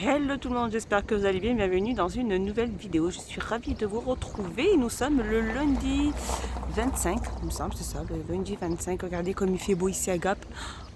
Hello tout le monde, j'espère que vous allez bien, bienvenue dans une nouvelle vidéo. Je suis ravie de vous retrouver. Nous sommes le lundi 25, il me semble, c'est ça, le lundi 25. Regardez comme il fait beau ici à Gap.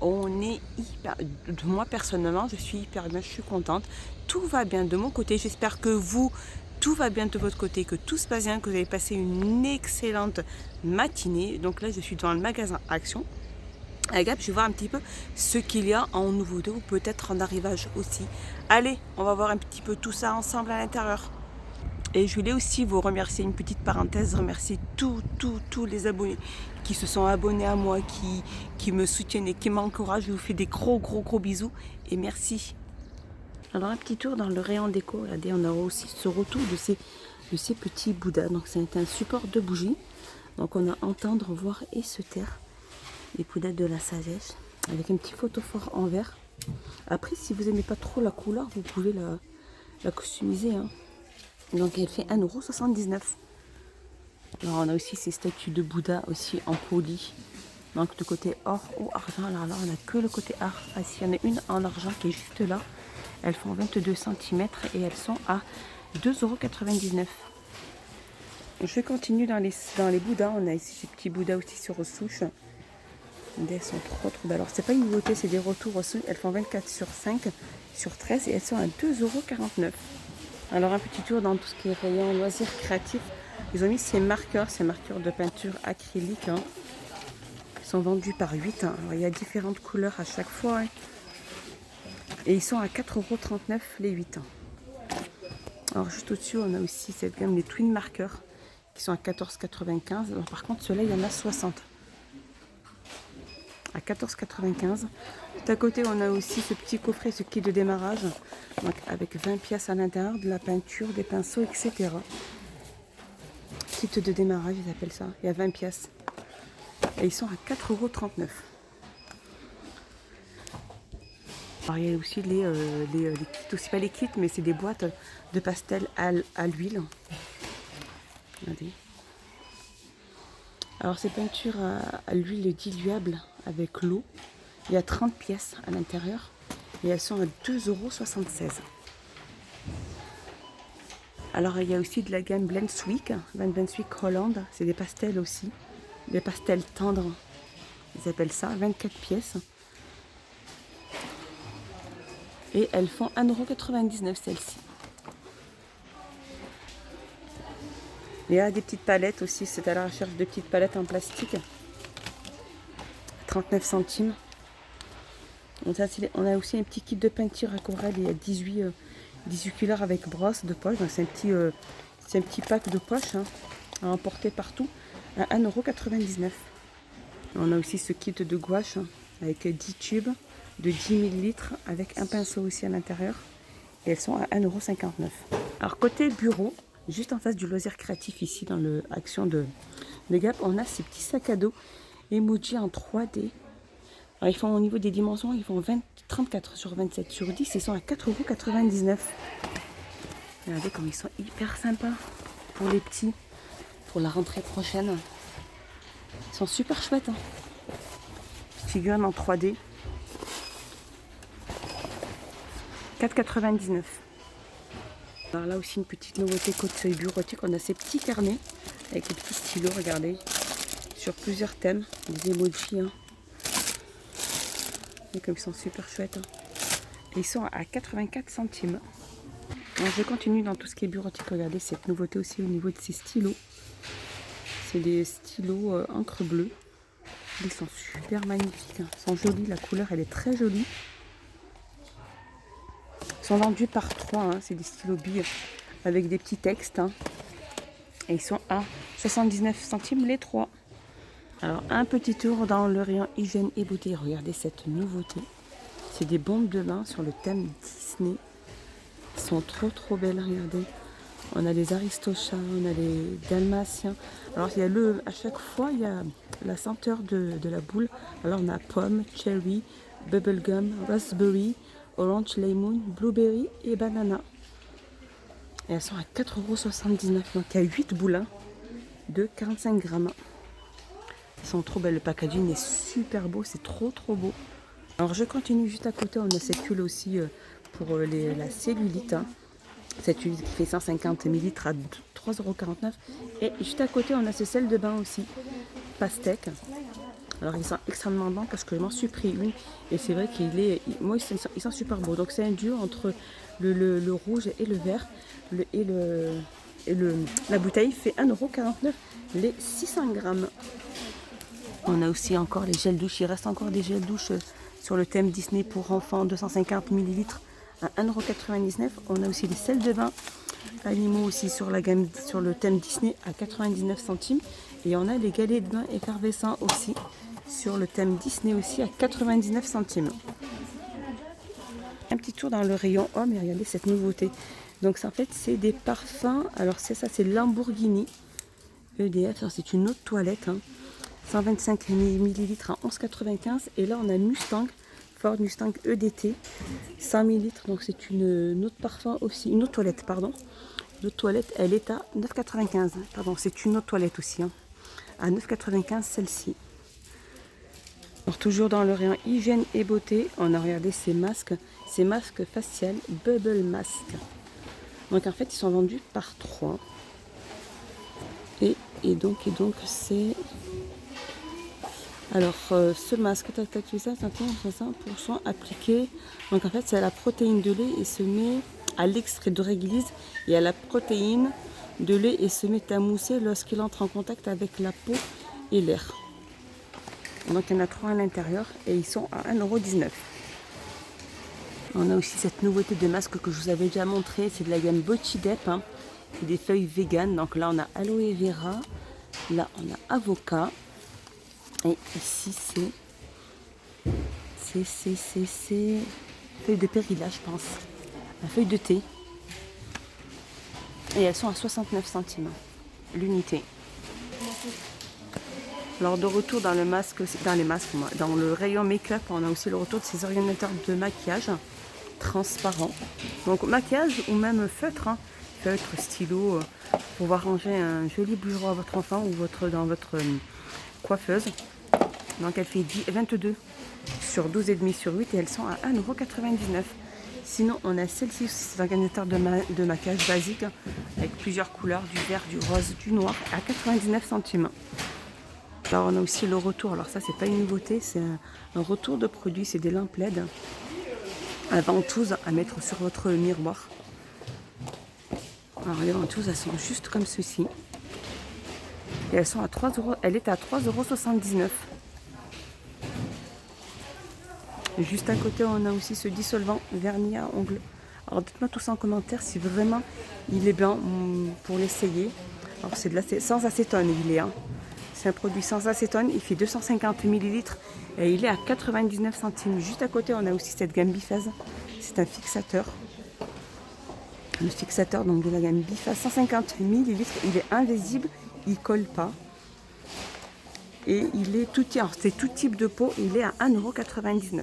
On est hyper, moi personnellement, je suis hyper bien, je suis contente. Tout va bien de mon côté, j'espère que vous, tout va bien de votre côté, que tout se passe bien, que vous avez passé une excellente matinée. Donc là, je suis dans le magasin Action. À Gap, je vais voir un petit peu ce qu'il y a en nouveauté ou peut-être en arrivage aussi. Allez, on va voir un petit peu tout ça ensemble à l'intérieur. Et je voulais aussi vous remercier, une petite parenthèse, remercier tous les abonnés qui se sont abonnés à moi, qui me soutiennent et qui m'encouragent. Je vous fais des gros bisous et merci. Alors un petit tour dans le rayon déco, regardez, on a aussi ce retour de ces petits bouddhas. Donc c'est un support de bougie. Donc on a entendre, voir et se taire. Les bouddhas de la sagesse avec un petit photophore en verre. Après, si vous n'aimez pas trop la couleur, vous pouvez la customiser, hein. Donc elle fait 1,79 €. Alors on a aussi ces statues de Bouddha aussi en poli. Donc de côté or ou argent. Alors là, on n'a que le côté or. Ah, si, il y en a une en argent qui est juste là. Elles font 22 cm et elles sont à 2,99 €. Je continue dans les Bouddhas. On a ici ces petits Bouddhas aussi sur souche. Elles sont trop belles. Alors c'est pas une nouveauté, c'est des retours aussi. Elles font 24 sur 5 sur 13 et elles sont à 2,49 €. Alors un petit tour dans tout ce qui est rayon loisirs créatifs. Ils ont mis ces marqueurs de peinture acrylique, hein. Ils sont vendus par 8, hein. Alors, il y a différentes couleurs à chaque fois, hein. Et ils sont à 4,39 € les 8 ans. Alors juste au-dessus, on a aussi cette gamme des twin marqueurs qui sont à 14,95 €. Par contre, ceux-là, il y en a 60. À 14,95 €. Tout à côté, on a aussi ce petit coffret, ce kit de démarrage, donc avec 20 pièces à l'intérieur, de la peinture, des pinceaux, etc. Kit de démarrage, ils appellent ça. Il y a 20 pièces. Et ils sont à 4,39 €. Alors, il y a aussi les kits, aussi pas les kits, mais c'est des boîtes de pastel à l'huile. Regardez. Alors, ces peintures à l'huile diluable avec l'eau. Il y a 30 pièces à l'intérieur et elles sont à 2,76 €. Alors il y a aussi de la gamme Blenswick, Van Blenswick Holland, c'est des pastels aussi, des pastels tendres, ils appellent ça, 24 pièces. Et elles font 1,99 € celles-ci. Il y a des petites palettes aussi, c'est à la recherche de petites palettes en plastique, 39 centimes. Donc ça, on a aussi un petit kit de peinture aquarelle, il y a 18 couleurs avec brosse de poche. C'est un petit pack de poche, hein, à emporter partout à 1,99 €. On a aussi ce kit de gouache, hein, avec 10 tubes de 10 ml avec un pinceau aussi à l'intérieur. Et elles sont à 1,59 €. Alors côté bureau, juste en face du loisir créatif ici dans le Action de Gap, on a ces petits sacs à dos emoji en 3D. Alors, ils font au niveau des dimensions, ils font 34 sur 27 sur 10, ils sont à 4,99 €. Regardez comme ils sont hyper sympas pour les petits, pour la rentrée prochaine. Ils sont super chouettes, hein. Figurines en 3D. 4,99 €. Alors là aussi une petite nouveauté côté bureautique, on a ces petits carnets avec les petits stylos, regardez, sur plusieurs thèmes, des emojis, hein. Et comme ils sont super chouettes, hein. Et ils sont à 84 centimes. Alors je continue dans tout ce qui est bureautique. Regardez cette nouveauté aussi au niveau de ces stylos. C'est des stylos encre bleue. Ils sont super magnifiques, hein. Ils sont jolis, la couleur elle est très jolie. Ils sont vendus par 3, hein. C'est des stylos billes avec des petits textes, hein. Et ils sont à 79 centimes les 3. Alors un petit tour dans le rayon hygiène et beauté. Regardez cette nouveauté. C'est des bombes de bain sur le thème Disney. Elles sont trop belles, regardez. On a les Aristochats, on a les Dalmatiens. Alors il y a à chaque fois il y a la senteur de la boule. Alors on a pomme, cherry, bubblegum, raspberry, orange lemon, blueberry et banana. Et elles sont à 4,79 €. Donc il y a 8 boules, hein, de 45 grammes. Ils sont trop belles, le packaging est super beau, c'est trop beau. Alors je continue juste à côté, on a cette tuile aussi pour la cellulite. Hein. Cette huile qui fait 150 ml à 3,49 €. Et juste à côté, on a ce sel de bain aussi, pastèque. Alors, il sent extrêmement bon parce que je m'en suis pris une. Et c'est vrai moi, il sent super beau. Donc, c'est un duo entre le rouge et le vert. La bouteille fait 1,49 € les 600 grammes. On a aussi encore les gels douche. Il reste encore des gels douche sur le thème Disney pour enfants, 250 ml à 1,99 €. On a aussi les sels de bain animaux aussi sur la gamme, sur le thème Disney à 99 centimes. Et on a les galets de bain effervescents aussi sur le thème Disney aussi à 99 centimes. Un petit tour dans le rayon homme et regardez cette nouveauté. Donc en fait c'est des parfums. Alors c'est ça, c'est Lamborghini EDF. C'est une eau de toilette. Hein. 125 ml à 11,95 €. Et là on a Mustang, Ford Mustang EDT, 100 ml. Donc c'est une eau de parfum aussi, une eau de toilette pardon. L'eau de toilette elle est à 9,95 €. Pardon, c'est une eau de toilette aussi. Hein. À 9,95 € celle-ci. Alors toujours dans le rayon hygiène et beauté, on a regardé ces masques faciales Bubble Mask. Donc en fait ils sont vendus par 3. Et donc c'est... Alors ce masque, c'est ça, 5% appliqué. Donc en fait c'est à la protéine de lait et se met à l'extrait de réglisse et à la protéine de lait et se met à mousser lorsqu'il entre en contact avec la peau et l'air. Donc il y en a 3 à l'intérieur et ils sont à 1,19 €. On a aussi cette nouveauté de masque que je vous avais déjà montré, c'est de la gamme Bochidep. Hein. C'est des feuilles vegan. Donc là on a aloe vera, là on a avocat. Et ici c'est feuille de périlla je pense. La feuille de thé. Et elles sont à 69 centimes l'unité. Alors de retour dans dans le rayon make-up, on a aussi le retour de ces ordinateurs de maquillage transparents. Donc maquillage ou même feutre, hein. Feutre, stylo, pour pouvoir ranger un joli bougeron à votre enfant ou dans votre coiffeuse. Donc elle fait 22 sur 12,5 sur 8 et elles sont à 1,99 €. Sinon on a celle-ci, c'est un ordinateur de maquillage basique avec plusieurs couleurs, du vert, du rose, du noir à 99 centimes. Alors on a aussi le retour, alors ça c'est pas une nouveauté, c'est un retour de produit, c'est des lampes LED à ventouses à mettre sur votre miroir. Alors les ventouses elles sont juste comme ceci. Et elles sont à 3 €, elle est à 3,79 €. Juste à côté on a aussi ce dissolvant vernis à ongles. Alors dites-moi tout ça en commentaire si vraiment il est bien pour l'essayer. Alors c'est sans acétone il est. Hein. C'est un produit sans acétone, il fait 250 ml et il est à 99 centimes. Juste à côté, on a aussi cette gamme Biphase. C'est un fixateur. Le fixateur donc, de la gamme Biphase, 150 ml, il est invisible, il ne colle pas. Et il est c'est tout type de peau, il est à 1,99 €.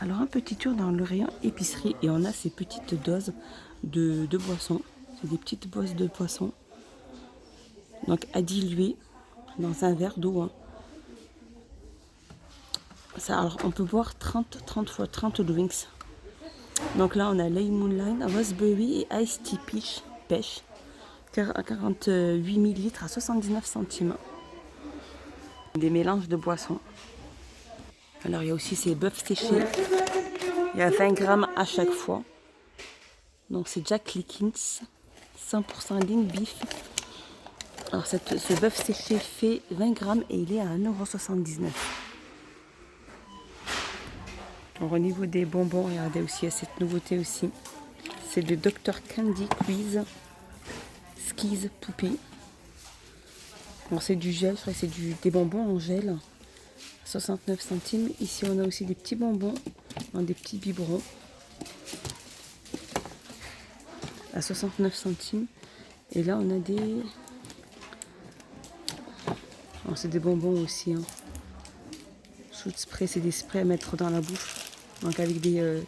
Alors un petit tour dans le rayon épicerie et on a ces petites doses de boissons. C'est des petites doses de boissons. Donc à diluer dans un verre d'eau. Hein. Ça, alors on peut boire 30 fois 30 drinks. Donc là on a Lemon Lime, Raspberry et Ice Tea Pêche. 48 ml à 79 centimes. Des mélanges de boissons. Alors il y a aussi ces bœufs séchés. Il y a 20 grammes à chaque fois. Donc c'est Jack Lickens, 100% lean beef. Alors ce bœuf séché fait 20 grammes et il est à 1,79 €. Alors au niveau des bonbons, regardez aussi, il y a cette nouveauté aussi. C'est le Dr Candy Quiz Skis Poupée. Alors c'est du gel, je crois que c'est des bonbons en gel. 69 centimes. Ici on a aussi des petits bonbons dans des petits biberons. À 69 centimes. Et là on a des... Alors, c'est des bonbons aussi. Hein. Shoot spray, c'est des sprays à mettre dans la bouche. Donc avec des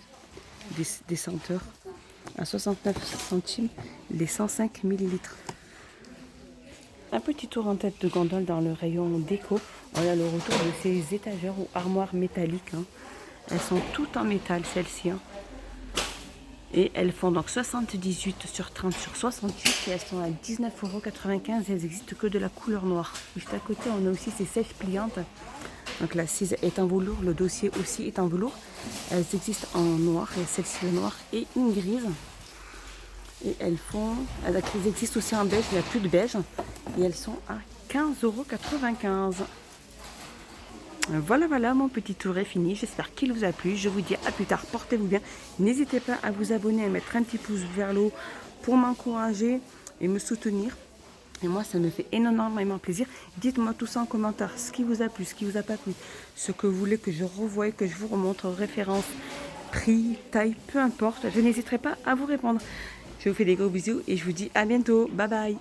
senteurs. À 69 centimes, les 105 ml. Un petit tour en tête de gondole dans le rayon déco. Voilà le retour de ces étagères ou armoires métalliques. Hein. Elles sont toutes en métal, celles-ci. Hein. Et elles font donc 78 sur 30 sur 68 et elles sont à 19,95 €. Elles existent que de la couleur noire. Juste à côté, on a aussi ces sèches pliantes. Donc la cise est en velours, le dossier aussi est en velours. Elles existent en noir, il y a celle-ci le noir et une grise. Et elles existent aussi en beige, il n'y a plus de beige. Et elles sont à 15,95 €. Voilà, mon petit tour est fini. J'espère qu'il vous a plu. Je vous dis à plus tard. Portez-vous bien. N'hésitez pas à vous abonner, à mettre un petit pouce vers le haut pour m'encourager et me soutenir. Et moi, ça me fait énormément plaisir. Dites-moi tout ça en commentaire. Ce qui vous a plu, ce qui vous a pas plu. Ce que vous voulez que je revoie, que je vous remontre, références, prix, taille, peu importe. Je n'hésiterai pas à vous répondre. Je vous fais des gros bisous et je vous dis à bientôt. Bye bye.